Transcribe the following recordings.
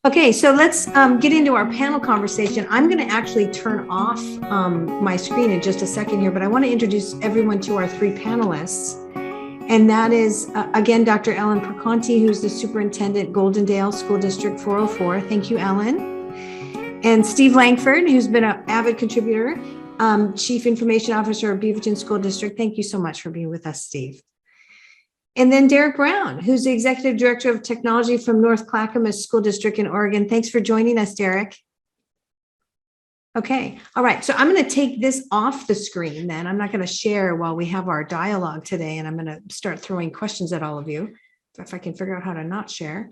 Okay, so let's get into our panel conversation. I'm going to actually turn off my screen in just a second here, but I want to introduce everyone to our three panelists. And that is, again, Dr. Ellen Perconti, who's the Superintendent, Goldendale School District 404. Thank you, Ellen. And Steve Langford, who's been an avid contributor, Chief Information Officer of Beaverton School District. Thank you so much for being with us, Steve. And then Derrick Brown, who's the Executive Director of Technology from North Clackamas School District in Oregon. Thanks for joining us, Derrick. Okay, all right, so I'm going to take this off the screen then. I'm not going to share while we have our dialogue today, and I'm going to start throwing questions at all of you. If I can figure out how to not share.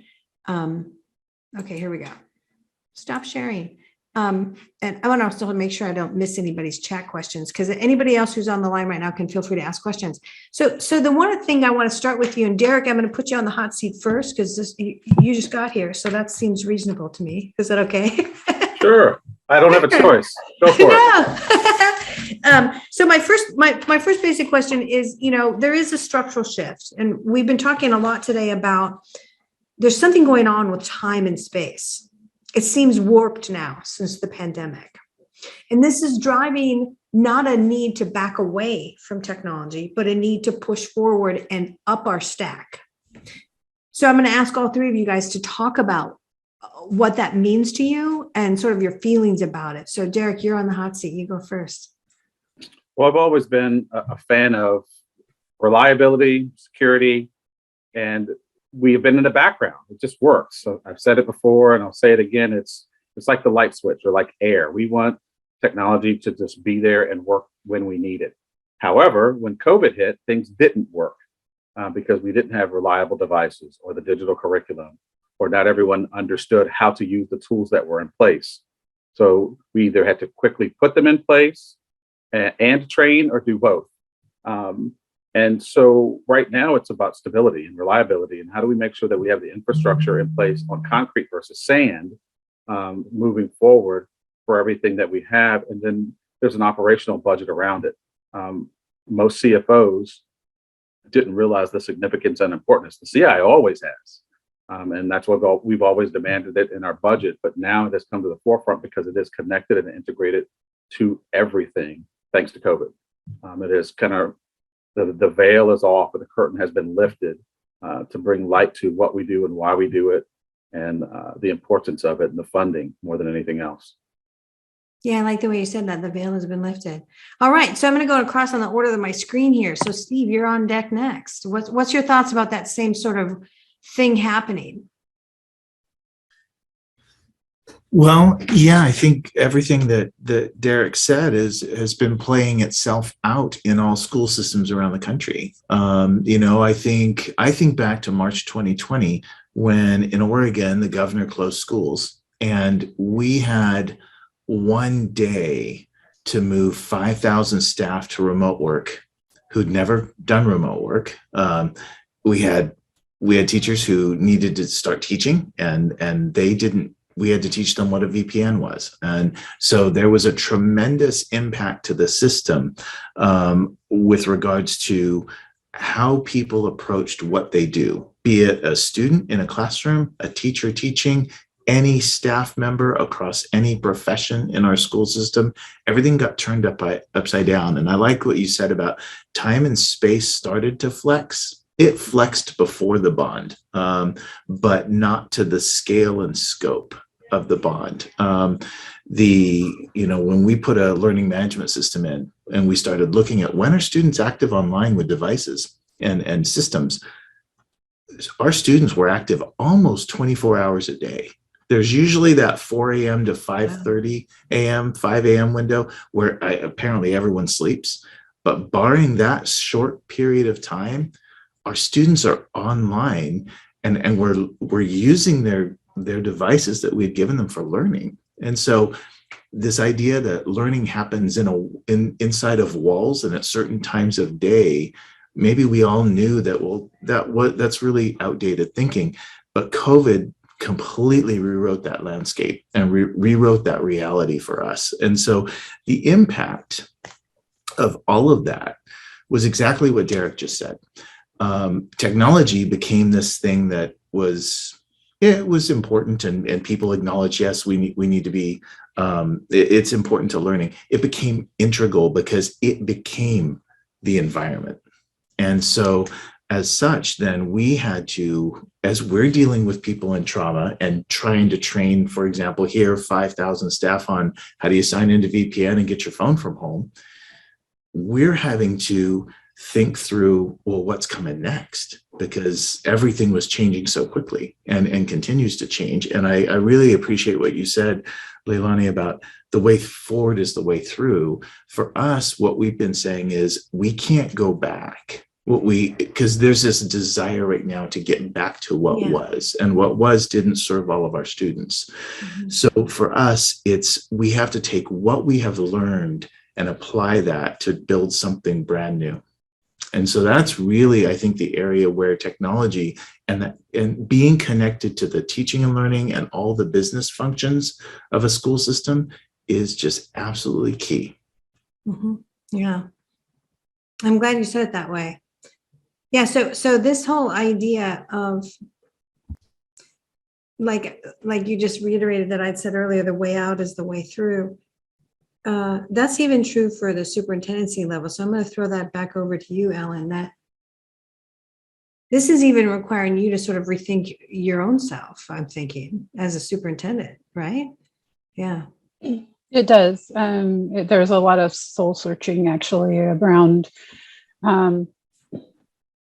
Okay, here we go. Stop sharing. And I want to also make sure I don't miss anybody's chat questions, because anybody else who's on the line right now can feel free to ask questions. So the one thing I want to start with you, and Derrick, I'm going to put you on the hot seat first, because you just got here, so that seems reasonable to me. Is that okay? Sure. I don't have a choice. Go for it. So my first basic question is, there is a structural shift, and we've been talking a lot today about there's something going on with time and space. It seems warped now since the pandemic. And this is driving not a need to back away from technology, but a need to push forward and up our stack. So I'm going to ask all three of you guys to talk about what that means to you and sort of your feelings about it. So Derrick, you're on the hot seat. You go first. Well, I've always been a fan of reliability, security, and we have been in the background. It just works. So I've said it before and I'll say it again. It's like the light switch or like air. We want technology to just be there and work when we need it. However, when COVID hit, things didn't work because we didn't have reliable devices or the digital curriculum, or not everyone understood how to use the tools that were in place. So we either had to quickly put them in place and train or do both. And so right now it's about stability and reliability, and how do we make sure that we have the infrastructure in place on concrete versus sand moving forward for everything that we have. And then there's an operational budget around it. Most CFOs didn't realize the significance and importance. The CIO always has. And that's what we've always demanded it in our budget, but now it has come to the forefront because it is connected and integrated to everything thanks to COVID. It is kind of, the veil is off, but the curtain has been lifted to bring light to what we do and why we do it, and the importance of it and the funding more than anything else. Yeah, I like the way you said that. The veil has been lifted. All right, so I'm going to go across on the order of my screen here. So Steve, you're on deck next. What's your thoughts about that same sort of thing happening? Well, yeah, I think everything that Derrick said has been playing itself out in all school systems around the country. I think back to March 2020, when in Oregon, the governor closed schools, and we had one day to move 5,000 staff to remote work who'd never done remote work. We had teachers who needed to start teaching, and they didn't. We had to teach them what a VPN was. And so there was a tremendous impact to the system with regards to how people approached what they do, be it a student in a classroom, a teacher teaching, any staff member across any profession in our school system. Everything got turned upside down. And I like what you said about time and space started to flex. It flexed before the bond, but not to the scale and scope of the bond. When we put a learning management system in and we started looking at when are students active online with devices and systems, our students were active almost 24 hours a day. There's usually that 4 a.m. to 5:30 a.m., 5 a.m. window where apparently everyone sleeps. But barring that short period of time, our students are online and we're using their devices that we've given them for learning. And so this idea that learning happens inside of walls and at certain times of day, maybe we all knew that's really outdated thinking, but COVID completely rewrote that landscape and rewrote that reality for us. And so the impact of all of that was exactly what Derrick just said. Technology became this thing that was it was important, and people acknowledge, yes, we need to be, it's important to learning. It became integral because it became the environment. And so as such, then we had to, as we're dealing with people in trauma and trying to train, for example, here, 5,000 staff on how do you sign into VPN and get your phone from home, we're having to think through, well, what's coming next? Because everything was changing so quickly and continues to change. And I really appreciate what you said, LeiLani, about the way forward is the way through. For us, what we've been saying is we can't go back. Because there's this desire right now to get back to what was, and what was didn't serve all of our students. Mm-hmm. So for us, we have to take what we have learned and apply that to build something brand new. And so that's really, I think, the area where technology and being connected to the teaching and learning and all the business functions of a school system is just absolutely key. Mm-hmm. Yeah. I'm glad you said it that way. Yeah. So this whole idea of like you just reiterated that I'd said earlier, the way out is the way through. That's even true for the superintendency level. So I'm going to throw that back over to you, Ellen, that this is even requiring you to sort of rethink your own self, I'm thinking, as a superintendent, right? Yeah. It does. There's a lot of soul searching actually around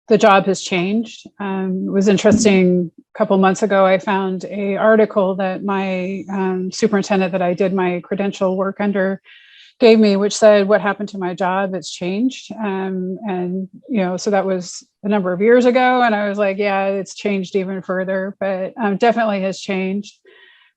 the job has changed. It was interesting. A couple months ago, I found an article that my superintendent that I did my credential work under gave me, which said, what happened to my job? It's changed. And, so that was a number of years ago. And I was like, yeah, it's changed even further, but definitely has changed.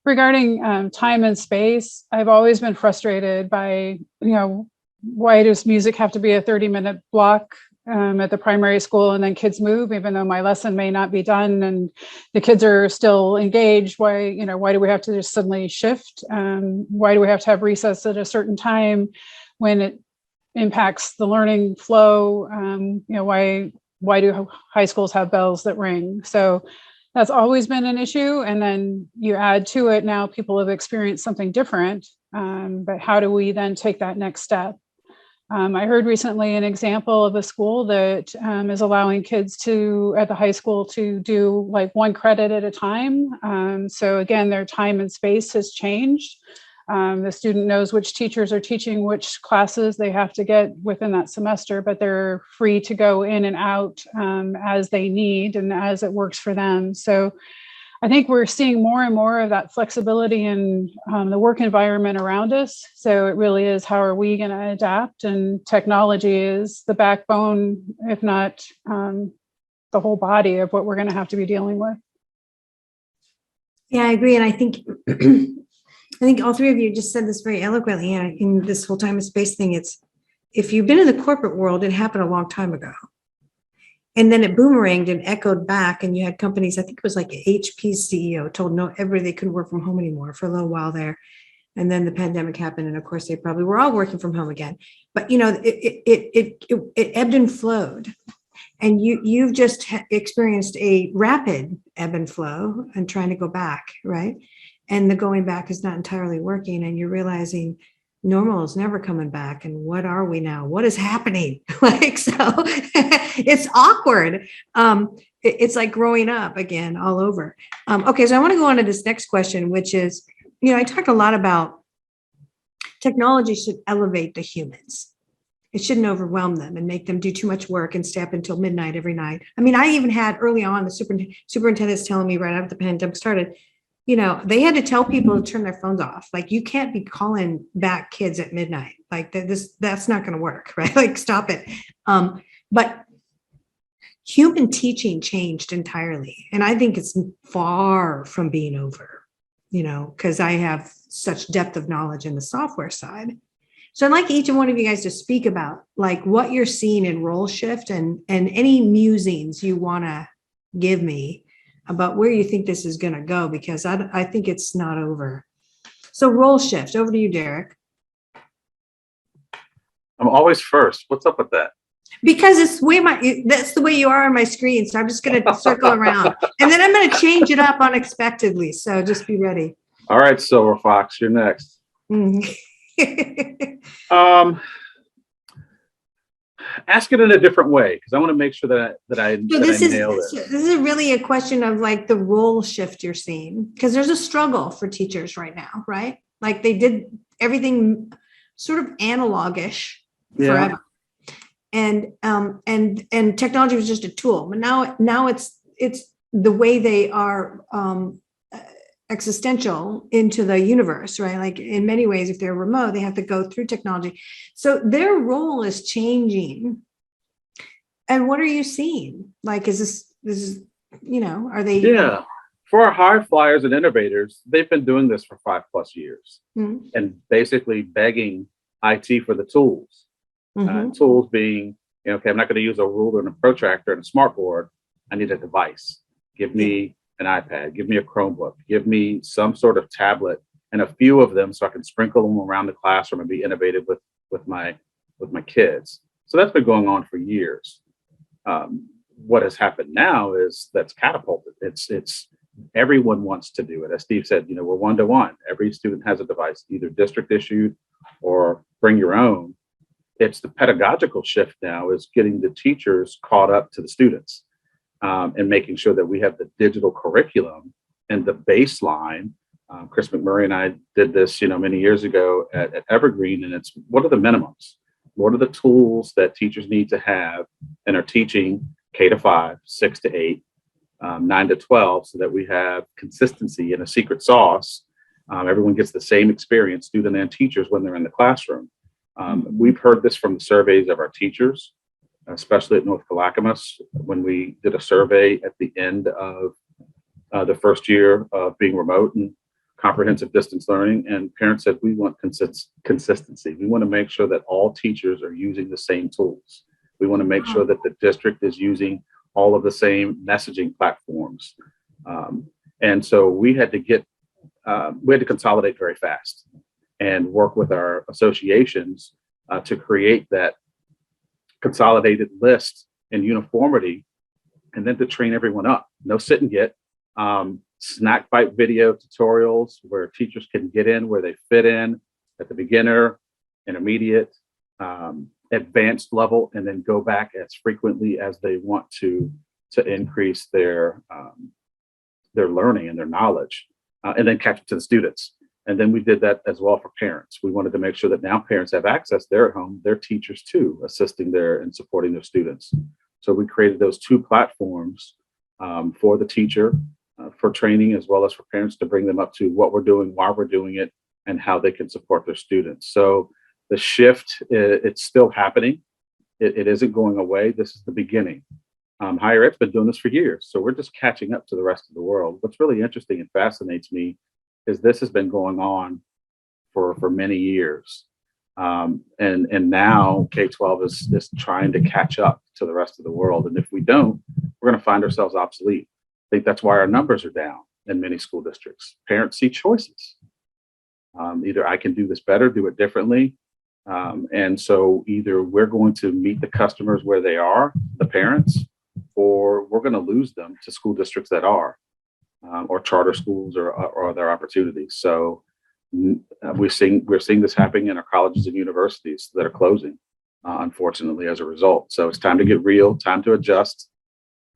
Regarding time and space, I've always been frustrated by, why does music have to be a 30-minute block at the primary school and then kids move, even though my lesson may not be done and the kids are still engaged? Why do we have to just suddenly shift? Why do we have to have recess at a certain time when it impacts the learning flow? Why do high schools have bells that ring? So that's always been an issue. And then you add to it, now people have experienced something different. But how do we then take that next step? I heard recently an example of a school that is allowing kids at the high school to do like 1 credit at a time. So again, their time and space has changed. The student knows which teachers are teaching which classes they have to get within that semester, but they're free to go in and out as they need and as it works for them. So I think we're seeing more and more of that flexibility in the work environment around us. So it really is, how are we going to adapt? And technology is the backbone, if not the whole body of what we're going to have to be dealing with. Yeah, I agree. And I think all three of you just said this very eloquently. In this whole time and space thing, if you've been in the corporate world, it happened a long time ago. And then it boomeranged and echoed back, and you had companies, I think it was like HP's CEO told everybody they couldn't work from home anymore for a little while there. And then the pandemic happened, and of course they probably were all working from home again. But it ebbed and flowed. And you've just experienced a rapid ebb and flow and trying to go back, right? And the going back is not entirely working, and you're realizing normal is never coming back. And what are we now? What is happening? So it's awkward. It's like growing up again all over. Okay, so I want to go on to this next question, which is, I talked a lot about technology should elevate the humans. It shouldn't overwhelm them and make them do too much work and stay up until midnight every night. I mean, I even had early on the superintendents telling me right after the pandemic started, they had to tell people to turn their phones off. Like, you can't be calling back kids at midnight. Like that's not going to work, right? Like, stop it. But human teaching changed entirely. And I think it's far from being over, because I have such depth of knowledge in the software side. So I'd like each and one of you guys to speak about like what you're seeing in role shift and any musings you want to give me about where you think this is going to go, because I think it's not over. So role shift, over to you, Derrick. I'm always first. What's up with that? Because that's the way you are on my screen. So I'm just going to circle around, and then I'm going to change it up unexpectedly. So just be ready. All right, Silver Fox, you're next. Ask it in a different way, because I want to make sure that I nail it. This is really a question of like the role shift you're seeing, because there's a struggle for teachers right now, right? Like they did everything sort of analogish forever. And technology was just a tool, but now it's the way they are existential into the universe, right? Like in many ways, if they're remote, they have to go through technology. So their role is changing. And what are you seeing? Like, is this, are they? Yeah. For our high flyers and innovators, they've been doing this for 5+ years and basically begging IT for the tools. Tools being, okay, I'm not going to use a ruler and a protractor and a smart board. I need a device. Give me an iPad, give me a Chromebook, give me some sort of tablet, and a few of them so I can sprinkle them around the classroom and be innovative with my kids. So that's been going on for years. What has happened now is that's catapulted. It's everyone wants to do it. As Steve said, we're 1-to-1. Every student has a device, either district issued or bring your own. It's the pedagogical shift now is getting the teachers caught up to the students. And making sure that we have the digital curriculum and the baseline. Chris McMurray and I did this, many years ago at Evergreen, and it's what are the minimums? What are the tools that teachers need to have and are teaching K-5, 6-8, 9-12, so that we have consistency and a secret sauce. Everyone gets the same experience, student and teachers, when they're in the classroom. We've heard this from the surveys of our teachers, especially at North Clackamas, when we did a survey at the end of the first year of being remote and comprehensive distance learning. And parents said, we want consistency. We want to make sure that all teachers are using the same tools. We want to make sure that the district is using all of the same messaging platforms. And so we had to consolidate very fast and work with our associations to create that consolidated list and uniformity, and then to train everyone up. No sit and get, snack bite video tutorials where teachers can get in where they fit in at the beginner, intermediate, advanced level, and then go back as frequently as they want to increase their learning and their knowledge, and then catch up to the students. And then we did that as well for parents. We wanted to make sure that now parents have access. They're at home, their teachers too, assisting and supporting their students. So we created those 2 platforms for the teacher, for training, as well as for parents to bring them up to what we're doing, why we're doing it, and how they can support their students. So the shift, it's still happening. It isn't going away. This is the beginning. Higher ed's been doing this for years. So we're just catching up to the rest of the world. What's really interesting and fascinates me is this has been going on for many years. And now K-12 is trying to catch up to the rest of the world. And if we don't, we're going to find ourselves obsolete. I think that's why our numbers are down in many school districts. Parents see choices. Either I can do this better, do it differently. And so either we're going to meet the customers where they are, the parents, or we're going to lose them to school districts that are. Or charter schools or other opportunities. So we're seeing this happening in our colleges and universities that are closing, unfortunately, as a result. So it's time to get real, time to adjust,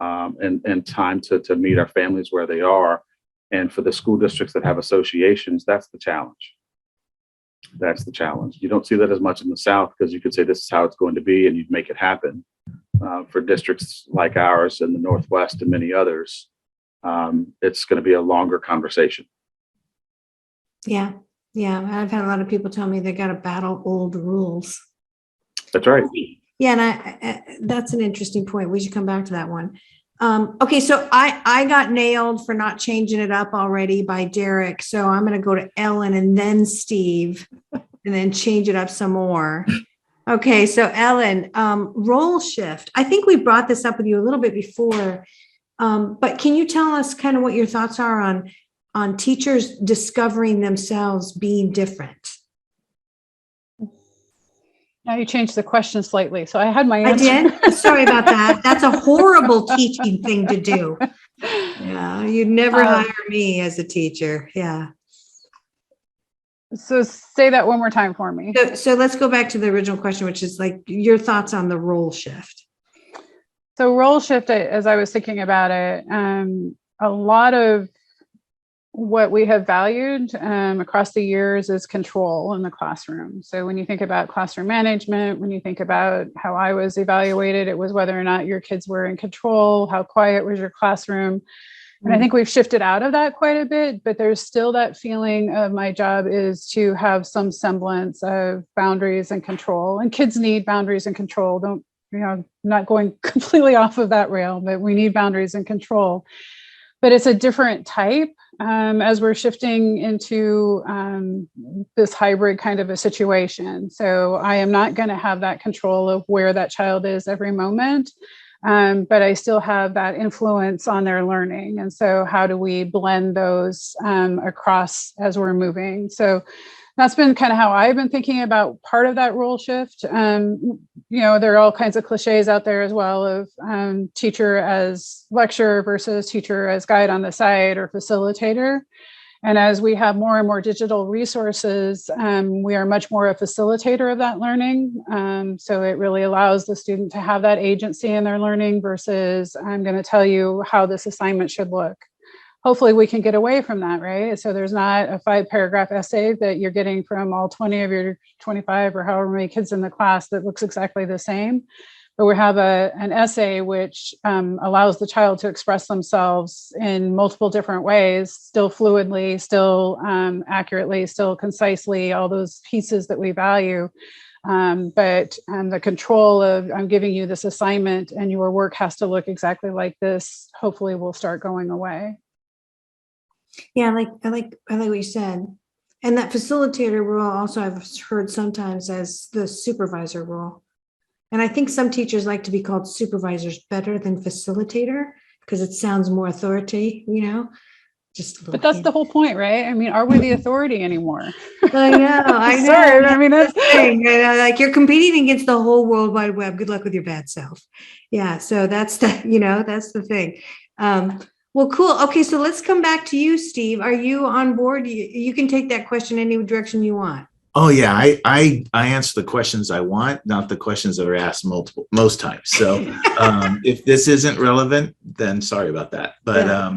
and time to meet our families where they are. And for the school districts that have associations, that's the challenge. That's the challenge. You don't see that as much in the South because you could say this is how it's going to be and you'd make it happen. For districts like ours in the Northwest and many others, it's going to be a longer conversation. Yeah. I've had a lot of people tell me they got to battle old rules. That's right. Yeah, and that's an interesting point. We should come back to that one. Okay, so I got nailed for not changing it up already by Derrick. So I'm going to go to Ellen and then Steve, and then change it up some more. Okay, so Ellen, role shift. I think we brought this up with you a little bit before. But can you tell us kind of what your thoughts are on teachers discovering themselves being different? Now you changed the question slightly. So I had my I answer. did. Sorry about that. That's a horrible teaching thing to do. Yeah, you'd never hire me as a teacher. Yeah. So say that one more time for me. So let's go back to the original question, which is like your thoughts on the role shift. So role shift, as I was thinking about it, a lot of what we have valued across the years is control in the classroom. So when you think about classroom management, when you think about how I was evaluated, it was whether or not your kids were in control, how quiet was your classroom. And I think we've shifted out of that quite a bit, but there's still that feeling of my job is to have some semblance of boundaries and control. And kids need boundaries and control. Don't, not going completely off of that rail, but we need boundaries and control. But it's a different type as we're shifting into this hybrid kind of a situation. So I am not going to have that control of where that child is every moment, but I still have that influence on their learning. And so how do we blend those across as we're moving? So that's been kind of how I've been thinking about part of that role shift. There are all kinds of cliches out there as well of teacher as lecturer versus teacher as guide on the side or facilitator. And as we have more and more digital resources, we are much more a facilitator of that learning. So it really allows the student to have that agency in their learning versus I'm going to tell you how this assignment should look. Hopefully we can get away from that, right? So there's not a 5-paragraph essay that you're getting from all 20 of your 25 or however many kids in the class that looks exactly the same. But we have an essay which allows the child to express themselves in multiple different ways, still fluidly, still accurately, still concisely, all those pieces that we value. But the control of I'm giving you this assignment and your work has to look exactly like this, hopefully will start going away. Yeah, I like what you said. And that facilitator role also I've heard sometimes as the supervisor role. And I think some teachers like to be called supervisors better than facilitator because it sounds more authority, But that's the whole point, right? I mean, are we the authority anymore? I know. Sorry, I mean, that's the thing. Like you're competing against the whole World Wide Web. Good luck with your bad self. Yeah. So that's that's the thing. Well, cool. Okay, so let's come back to you, Steve. Are you on board? You can take that question any direction you want. Oh yeah, I answer the questions I want, not the questions that are asked most times. So if this isn't relevant, then sorry about that. But I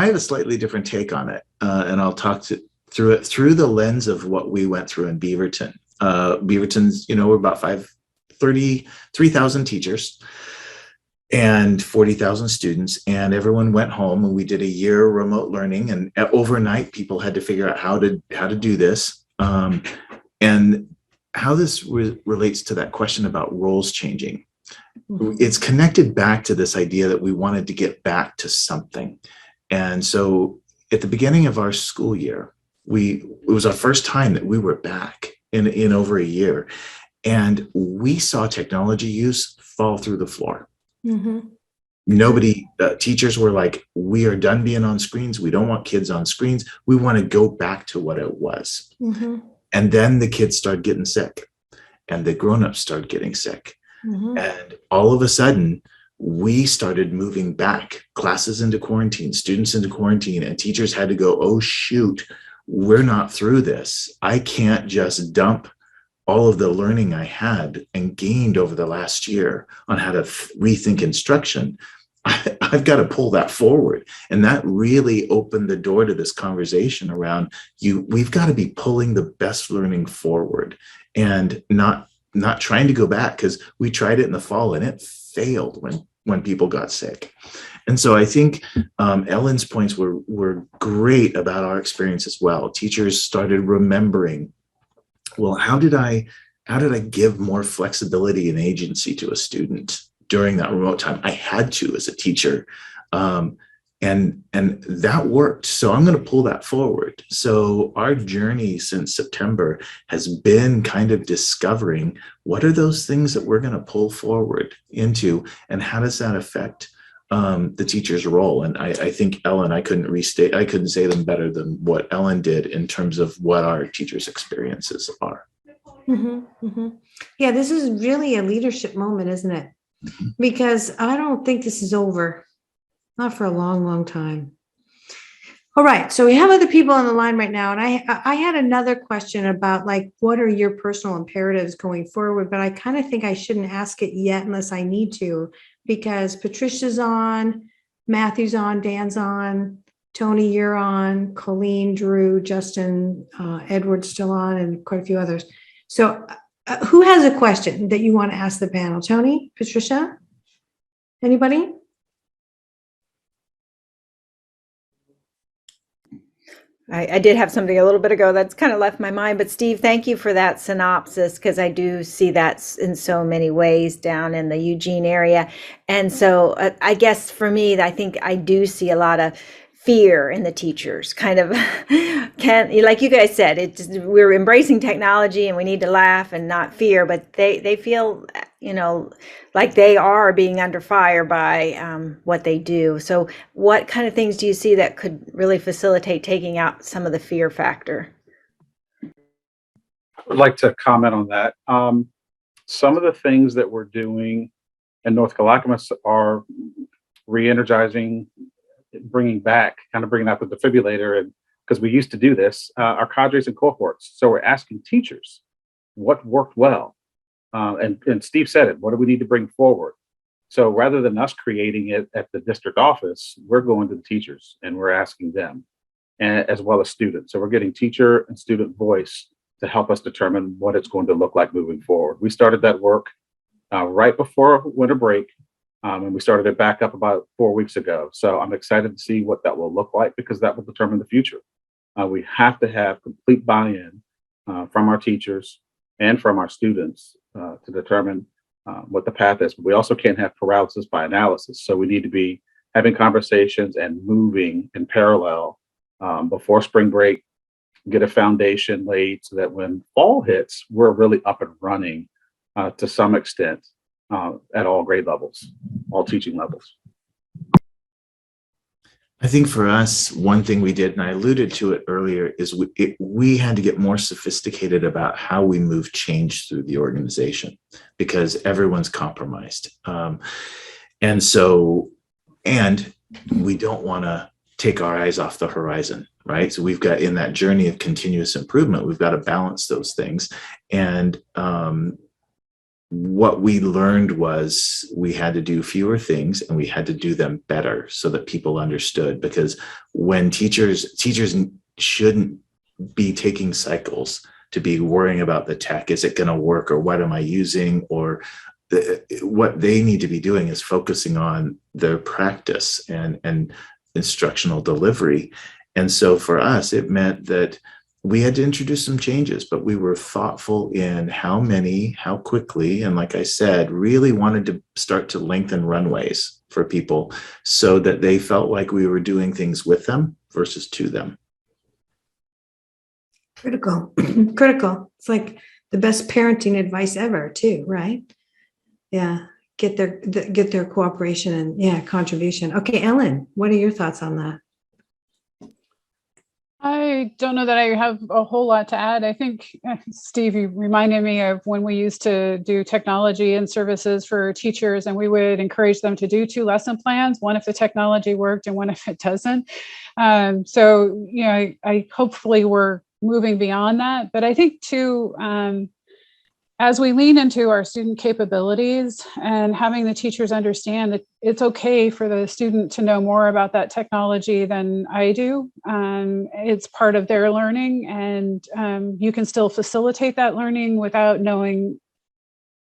have a slightly different take on it, and I'll talk through it through the lens of what we went through in Beaverton. Beaverton's, we're about 33,000 teachers and 40,000 students, and everyone went home and we did a year remote learning, and overnight people had to figure out how to do this, and how this relates to that question about roles changing. It's connected back to this idea that we wanted to get back to something. And so at the beginning of our school year, it was our first time that we were back in over a year, and we saw technology use fall through the floor. Nobody, teachers were like, we are done being on screens. We don't want kids on screens. We want to go back to what it was. And then the kids started getting sick and the grownups started getting sick. And all of a sudden we started moving back, classes into quarantine, students into quarantine, and teachers had to go, oh shoot, we're not through this. I can't just dump all of the learning I had and gained over the last year on how to rethink instruction. I've got to pull that forward. And that really opened the door to this conversation around we've got to be pulling the best learning forward and not trying to go back, because we tried it in the fall and it failed when people got sick. And so I think Ellen's points were great about our experience as well. Teachers started remembering, well, how did I give more flexibility and agency to a student during that remote time? I had to as a teacher, and that worked. So I'm going to pull that forward. So our journey since September has been kind of discovering what are those things that we're going to pull forward into, and how does that affect the teacher's role. And I think Ellen, I couldn't say them better than what Ellen did in terms of what our teachers' experiences are. Yeah, this is really a leadership moment, isn't it? Because I don't think this is over, not for a long, long time. All right, so we have other people on the line right now, and I had another question about like, what are your personal imperatives going forward? But I kind of think I shouldn't ask it yet unless I need to, because Patricia's on, Matthew's on, Dan's on, Tony, you're on, Colleen, Drew, Justin, Edward's still on, and quite a few others. So who has a question that you want to ask the panel? Tony, Patricia, anybody? I did have something a little bit ago that's kind of left my mind, but Steve, thank you for that synopsis, because I do see that in so many ways down in the Eugene area. And so I guess for me, I think I do see a lot of fear in the teachers, kind of like you guys said, we're embracing technology and we need to laugh and not fear, but they feel, like they are being under fire by what they do. So what kind of things do you see that could really facilitate taking out some of the fear factor? I would like to comment on that. Some of the things that we're doing in North Clackamas are re-energizing, bringing out the defibrillator, and because we used to do this, our cadres and cohorts. So we're asking teachers what worked well. And Steve said it, what do we need to bring forward? So rather than us creating it at the district office, we're going to the teachers and we're asking them, and as well as students. So we're getting teacher and student voice to help us determine what it's going to look like moving forward. We started that work right before winter break, and we started it back up about 4 weeks ago. So I'm excited to see what that will look like, because that will determine the future. We have to have complete buy-in from our teachers and from our students to determine what the path is. But we also can't have paralysis by analysis. So we need to be having conversations and moving in parallel before spring break, get a foundation laid so that when fall hits, we're really up and running to some extent at all grade levels, all teaching levels. I think for us, one thing we did, and I alluded to it earlier, is we had to get more sophisticated about how we move change through the organization, because everyone's compromised. And we don't want to take our eyes off the horizon, right? So we've got, in that journey of continuous improvement, we've got to balance those things. And what we learned was we had to do fewer things and we had to do them better so that people understood, because when teachers shouldn't be taking cycles to be worrying about the tech, is it going to work, or what am I using, or what they need to be doing is focusing on their practice and instructional delivery. And so for us, it meant that we had to introduce some changes, but we were thoughtful in how many, how quickly, and like I said, really wanted to start to lengthen runways for people so that they felt like we were doing things with them versus to them. Critical. It's like the best parenting advice ever too, right? Yeah. Get their cooperation and contribution. Okay, Ellen, what are your thoughts on that? I don't know that I have a whole lot to add. I think, Steve, you reminded me of when we used to do technology and services for teachers, and we would encourage them to do 2 lesson plans, one if the technology worked and one if it doesn't. So, I hopefully we're moving beyond that. But I think too, as we lean into our student capabilities and having the teachers understand that it's okay for the student to know more about that technology than I do. It's part of their learning, and you can still facilitate that learning without knowing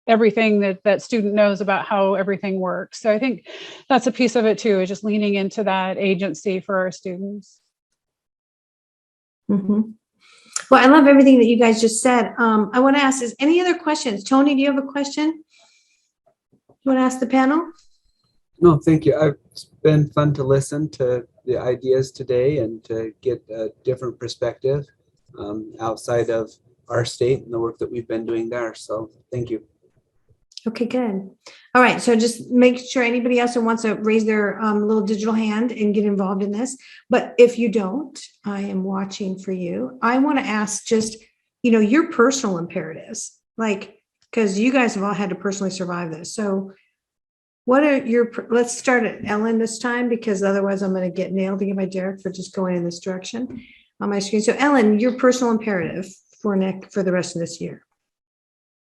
everything that student knows about how everything works. So I think that's a piece of it too, is just leaning into that agency for our students. Mm-hmm. Well, I love everything that you guys just said. I want to ask, is any other questions? Tony, do you have a question? You want to ask the panel? No, thank you. It's been fun to listen to the ideas today and to get a different perspective outside of our state and the work that we've been doing there. So thank you. Okay, good. All right. So just make sure anybody else who wants to raise their little digital hand and get involved in this. But if you don't, I am watching for you. I want to ask just your personal imperatives, like, because you guys have all had to personally survive this. So what are let's start at Ellen this time, because otherwise I'm going to get nailed again by Derrick for just going in this direction on my screen. So Ellen, your personal imperative for the rest of this year.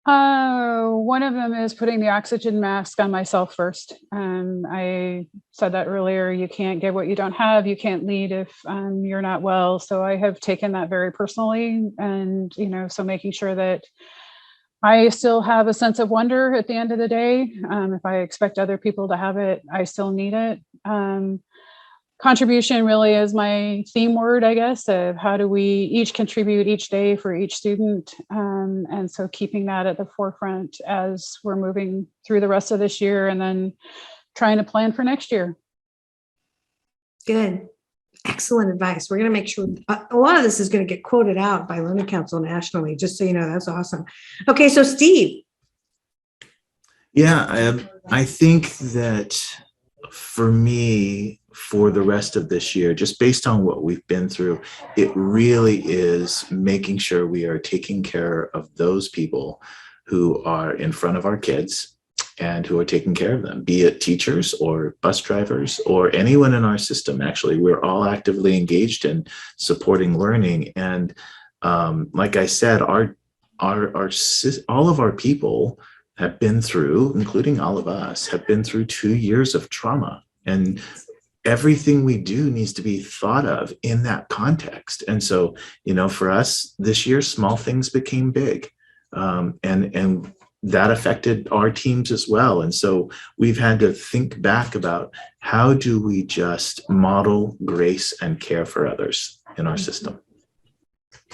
One of them is putting the oxygen mask on myself first. I said that earlier. You can't give what you don't have. You can't lead if you're not well. So I have taken that very personally, and so making sure that I still have a sense of wonder at the end of the day. If I expect other people to have it, I still need it. Contribution really is my theme word, I guess, of how do we each contribute each day for each student. And so keeping that at the forefront as we're moving through the rest of this year, and then trying to plan for next year. Good. Excellent advice. We're going to make sure a lot of this is going to get quoted out by Learning Council nationally, just so you know. That's awesome. Okay, so Steve. Yeah, I think that for me, for the rest of this year, just based on what we've been through, it really is making sure we are taking care of those people who are in front of our kids and who are taking care of them, be it teachers or bus drivers or anyone in our system. Actually, we're all actively engaged in supporting learning. And like I said, all of our people have been through, including all of us, have been through 2 years of trauma. And everything we do needs to be thought of in that context. And so, for us this year, small things became big. And that affected our teams as well. And so we've had to think back about how do we just model grace and care for others in our system.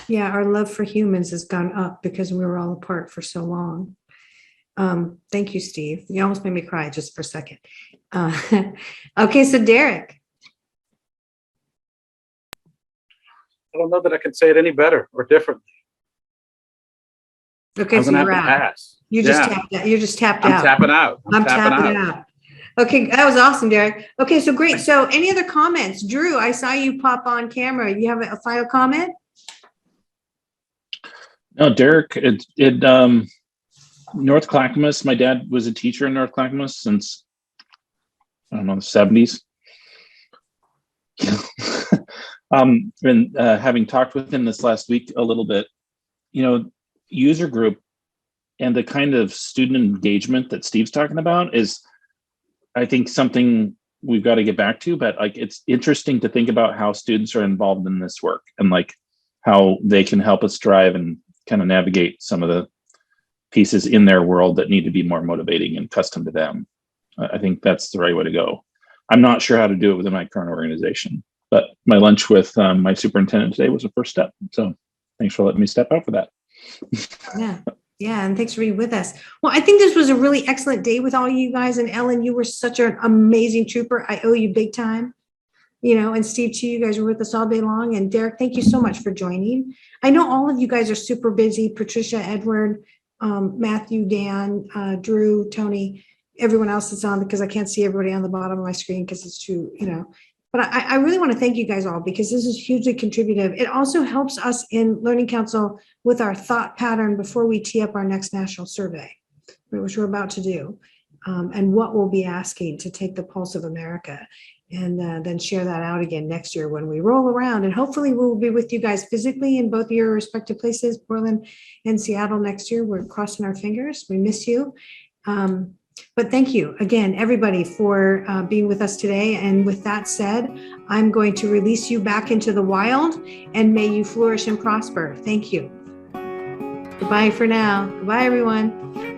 Yeah, our love for humans has gone up because we were all apart for so long. Thank you, Steve. You almost made me cry just for a second. Okay, so Derrick. I don't know that I can say it any better or differently. Okay, I'm so gonna have you're to out. pass. You just tapped out. You're just tapped I'm out. tapping out. I'm tapping out. Okay, that was awesome, Derrick. Okay, so great. So any other comments? Drew, I saw you pop on camera. You have a final comment? No, Derrick, North Clackamas, my dad was a teacher in North Clackamas since, I don't know, the 70s. And having talked with him this last week a little bit, user group and the kind of student engagement that Steve's talking about is, I think, something we've got to get back to. But it's interesting to think about how students are involved in this work and how they can help us drive and kind of navigate some of the pieces in their world that need to be more motivating and custom to them. I think that's the right way to go. I'm not sure how to do it within my current organization, but my lunch with my superintendent today was a first step. So thanks for letting me step out for that. Yeah, and thanks for being with us. Well, I think this was a really excellent day with all you guys. And Ellen, you were such an amazing trooper. I owe you big time. And Steve too, you guys were with us all day long. And Derrick, thank you so much for joining. I know all of you guys are super busy. Patricia, Edward, Matthew, Dan, Drew, Tony, everyone else that's on, because I can't see everybody on the bottom of my screen because it's too, but I really want to thank you guys all, because this is hugely contributive. It also helps us in Learning Council with our thought pattern before we tee up our next national survey, which we're about to do, and what we'll be asking to take the pulse of America, and then share that out again next year when we roll around. And hopefully we'll be with you guys physically in both your respective places, Portland and Seattle next year. We're crossing our fingers. We miss you. But thank you again, everybody, for being with us today. And with that said, I'm going to release you back into the wild, and may you flourish and prosper. Thank you. Goodbye for now. Goodbye, everyone.